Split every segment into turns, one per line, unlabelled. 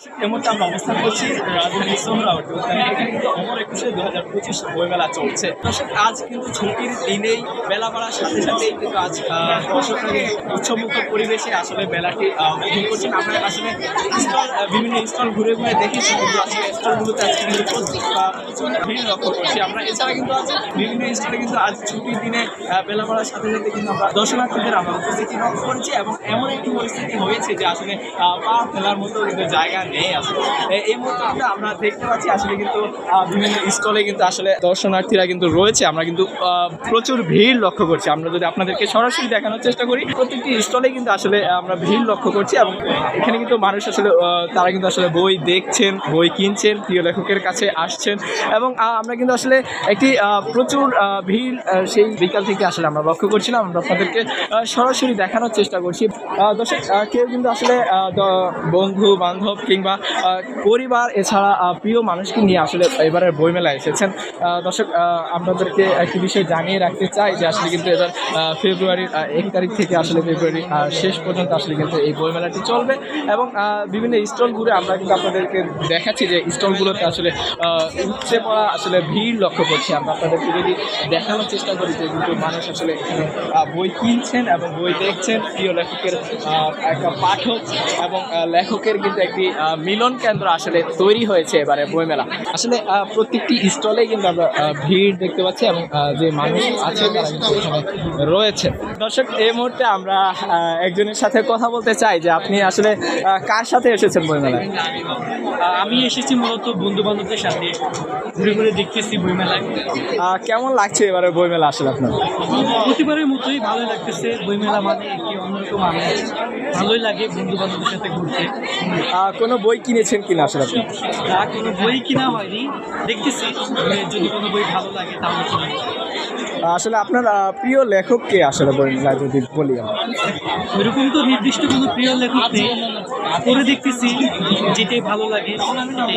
এই মুহূর্তে আমরা অবস্থান করছি রাজধানী সোহরাওয়ার্দী উদ্যানে। এখানে কিন্তু অমর ২১শে ২০২৫ বইমেলা চলছে। দর্শক, আজ কিন্তু ছুটির দিনেই বেলা বাড়ার সাথে সাথেই কিন্তু আজ দর্শকরা উৎসবমুখর পরিবেশে আসলে মেলাটি উপভোগ করছেন। আমরা আসলে বিভিন্ন স্টল ঘুরে ঘুরে দেখেছি, কিন্তু আসলে স্টলগুলোতে আজকে কিন্তু প্রচুর ভিড় লক্ষ্য করছি আমরা। এছাড়া কিন্তু আজ বিভিন্ন স্টলে কিন্তু আজ ছুটির দিনে বেলা বাড়ার সাথে সাথে কিন্তু আমরা দর্শনার্থীদের আমরা উপস্থিতি লক্ষ্য করেছি, এবং এমন একটি পরিস্থিতি হয়েছে যে আসলে পা ফেলার মতো কিন্তু জায়গা নেই। আসলে এই মুহূর্তে কিন্তু আমরা দেখতে পাচ্ছি আসলে কিন্তু বিভিন্ন স্টলে কিন্তু আসলে দর্শনার্থীরা কিন্তু রয়েছে। আমরা কিন্তু প্রচুর ভিড় লক্ষ্য করছি। আমরা যদি আপনাদেরকে সরাসরি দেখানোর চেষ্টা করি, প্রত্যেকটি স্টলে কিন্তু আসলে আমরা ভিড় লক্ষ্য করছি, এবং এখানে কিন্তু মানুষ আসলে তারা কিন্তু আসলে বই দেখছেন, বই কিনছেন, প্রিয় লেখকের কাছে আসছেন, এবং আমরা কিন্তু আসলে একটি প্রচুর ভিড় সেই বিকাল থেকে আসলে আমরা লক্ষ্য করছিলাম। আমরা আপনাদেরকে সরাসরি দেখানোর চেষ্টা করছি। দর্শক, কেউ কিন্তু আসলে বন্ধু বান্ধব কিংবা পরিবার এছাড়া প্রিয় মানুষকে নিয়ে আসলে এবারের বইমেলায় এসেছেন। দর্শক, আপনাদেরকে একটি বিষয় জানিয়ে রাখতে চাই যে আসলে কিন্তু এবার ফেব্রুয়ারির ১ তারিখ থেকে আসলে ফেব্রুয়ারি শেষ পর্যন্ত আসলে কিন্তু এই বইমেলাটি চলবে, এবং বিভিন্ন স্টল ঘুরে আমরা কিন্তু আপনাদেরকে দেখাচ্ছি যে স্টলগুলোতে আসলে উপচে পড়া আসলে ভিড় লক্ষ্য করছি। আমরা আপনাদেরকে যদি দেখানোর চেষ্টা করি যে কিন্তু মানুষ আসলে এখানে বই কিনছেন এবং বই দেখছেন। প্রিয় লেখকের একটা পাঠক এবং লেখকের কিন্তু একটি মিলন কেন্দ্র আসলে তৈরি হয়েছে এবারে বইমেলা। আসলে প্রত্যেকটি স্টলে কিন্তু আমরা ভিড় দেখতে পাচ্ছি, এবং যে মানুষ আছে তারা কিন্তু এখানে রয়েছে। দর্শক, এই মুহূর্তে আমরা একজনের সাথে কথা বলতে চাই যে আপনি আসলে কার সাথে এসেছেন বইমেলায়?
আমি এসেছি মূলত বন্ধু বান্ধবদের সাথে, ঘুরে ঘুরে দেখতেছি বইমেলায়।
কেমন লাগছে এবারে বইমেলা আসলে আপনার?
প্রতিবারের মতোই ভালোই লাগতেছে। বইমেলা মানে একটি অন্যরকম আমেজ, ভালোই লাগে বন্ধু বান্ধবের সাথে ঘুরতে।
কোনো বই কিনেছেন কিনা আসলে আপনি?
কোনো বই কিনা হয়নি, দেখতেছি যদি কোনো বই ভালো লাগে তাহলে কিনবো।
আসলে আপনার প্রিয় লেখক কে আসলে বইমেলায় যদি বলি আমরা?
ওইরকম তো নির্দিষ্ট কোনো প্রিয় লেখক নেই, পড়ে দেখতেছি যেটাই ভালো লাগে সেটাই।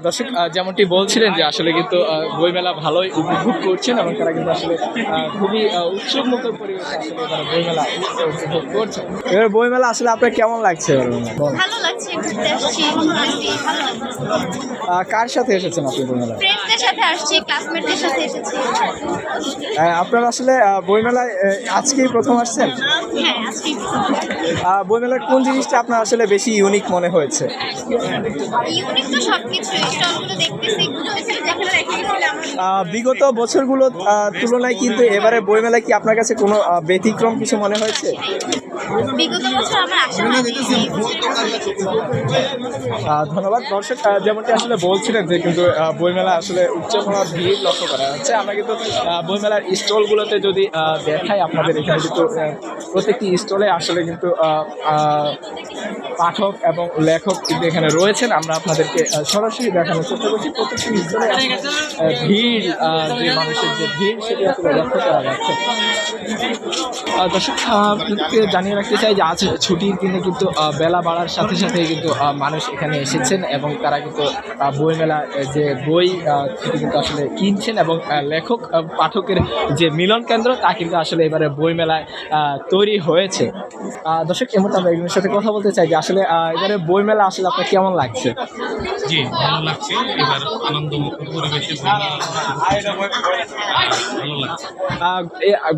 দর্শক, যেমনটি বলছিলেন যে আসলে কিন্তু বইমেলা ভালোই উপভোগ করছেন, এবং তারা কিন্তু আসলে খুবই উৎসবমুখর পরিবেশে আসলে তারা বইমেলা উপভোগ করছেন। এবার বইমেলা আসলে আপনার কেমন লাগছে?
ভালো লাগছে, ঘুরতে আসছি, ঘুরতেছি, ভালো লাগছে।
কার সাথে এসেছেন আপনি বইমেলায়?
ফ্রেন্ডসদের সাথে আসছি, ক্লাসমেটদের সাথে এসেছি।
আপনারা আসলে বইমেলায় আজকেই প্রথম আসছেন?
হ্যাঁ, আজকে
বইমেলার কোন জিনিসটা আপনার আসলে বেশি ইউনিক মনে হয়েছে?
ইউনিক তো সবকিছু, স্টলগুলো দেখতেছি, ঘুরতেছি, যেখানে রেখেছিলাম।
বিগত বছরগুলোর তুলনায় কিন্তু এবারে বইমেলায় কি আপনার কাছে কোনো ব্যতিক্রম কিছু মনে হয়েছে?
বিগত বছর আমার আসা হয়নি।
ধন্যবাদ। দর্শক, যেমনটি আসলে বলছিলেন যে কিন্তু বইমেলা আসলে উচ্চমানের ভিড় লক্ষ্য করা যাচ্ছে। আমরা কিন্তু বইমেলার স্টলগুলোতে যদি দেখাই আপনাদের, এখানে কিন্তু প্রত্যেকটি স্টলে আসলে কিন্তু পাঠক এবং লেখক কিন্তু এখানে রয়েছেন। আমরা আপনাদেরকে সরাসরি দেখানোর চেষ্টা করছি। প্রত্যেকটি স্টলে ভিড়, যে মানুষের যে ভিড় সেটি আসলে লক্ষ্য করা যাচ্ছে। দর্শক, আপনাদেরকে জানিয়ে রাখতে চাই যে আজ ছুটির দিনে কিন্তু বেলা বাড়ার সাথে সাথে কিন্তু মানুষ এখানে এসেছেন, এবং তারা কিন্তু বইমেলা যে বই সেটি কিন্তু আসলে কিনছেন, এবং লেখক পাঠকের যে মিলন কেন্দ্র তা কিন্তু আসলে এবারে বইমেলায় তৈরি হয়েছে। দর্শক, এই মুহূর্তে আমরা একজনের সাথে কথা বলতে চাই যে আসলে এবারে বইমেলা আসলে আপনার কেমন লাগছে?
জি, ভালো লাগছে। এবার আনন্দমুখর পরিবেশে ভালো লাগছে।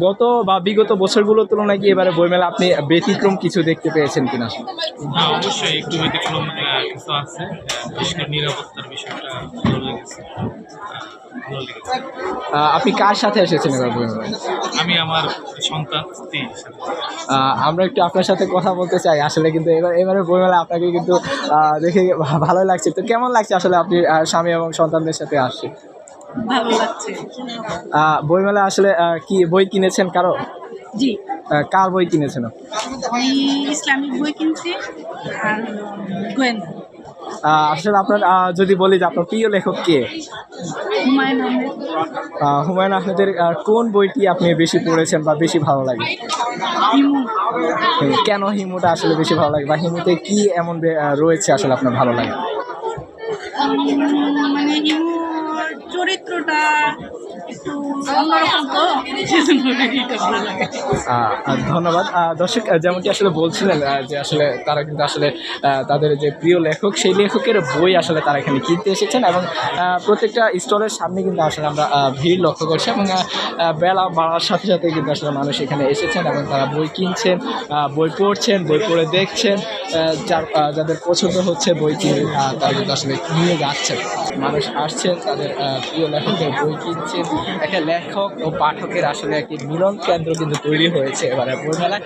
গত বা বিগত বছরগুলোর তুলনায় কি এবারে বইমেলা আপনি ব্যতিক্রম কিছু দেখতে পেয়েছেন কিনা?
হ্যাঁ, অবশ্যই একটু ব্যতিক্রম কিছু আছে। বিশেষ করে নিরাপত্তার বিষয়টা ভালো লেগেছে।
আপনি কার সাথে এসেছেন এবার বইমেলায়?
আমি আমার সন্তান স্ত্রীর সাথে।
আমরা একটু আপনার সাথে কথা বলতে চাই। আসলে কিন্তু এবারে বইমেলা আপনাকে কিন্তু দেখে ভালো লাগছে। তো কেমন লাগছে আসলে আপনি স্বামী এবং সন্তানদের সাথে আসছে?
ভালো লাগছে।
বইমেলা আসলে কি বই কিনেছেন কারো?
জি,
কার বই কিনেছেন?
আমি ইসলামিক বই কিনছি আর গোয়েন্দা।
আসলে আপনার যদি বলি যে আপনার প্রিয় লেখক কে?
হুমায়ুন আহমেদ।
হুমায়ুন আহমেদের কোন বইটি আপনি বেশি পড়েছেন বা বেশি ভালো লাগে?
হিমু।
কেন হিমুটা আসলে বেশি ভালো লাগে, বা হিমুতে কি এমন রয়েছে আসলে আপনার ভালো লাগে?
মানে হিমুর চরিত্রটা একটু অন্যরকম তো সেজন্য এটা ভালো লাগে।
ধন্যবাদ দর্শক, যেমনটি আসলে বলছিলেন যে আসলে তারা কিন্তু আসলে তাদের যে প্রিয় লেখক সেই লেখকের বই আসলে তারা এখানে কিনতে এসেছেন এবং প্রত্যেকটা স্টলের সামনে কিন্তু আসলে আমরা ভিড় লক্ষ্য করছি এবং বেলা বাড়ার সাথে সাথে কিন্তু আসলে মানুষ এখানে এসেছেন এবং তারা বই কিনছেন, বই পড়ছেন, বই পড়ে দেখছেন, যাদের পছন্দ হচ্ছে বই কিনে তারা কিন্তু আসলে নিয়ে যাচ্ছেন। মানুষ আসছেন তাদের প্রিয় লেখকের বই কিনছেন। একটা লেখক ও পাঠকের আসলে একটি মিলন কেন্দ্র কিন্তু তৈরি হয়েছে এবারে বইমেলায়।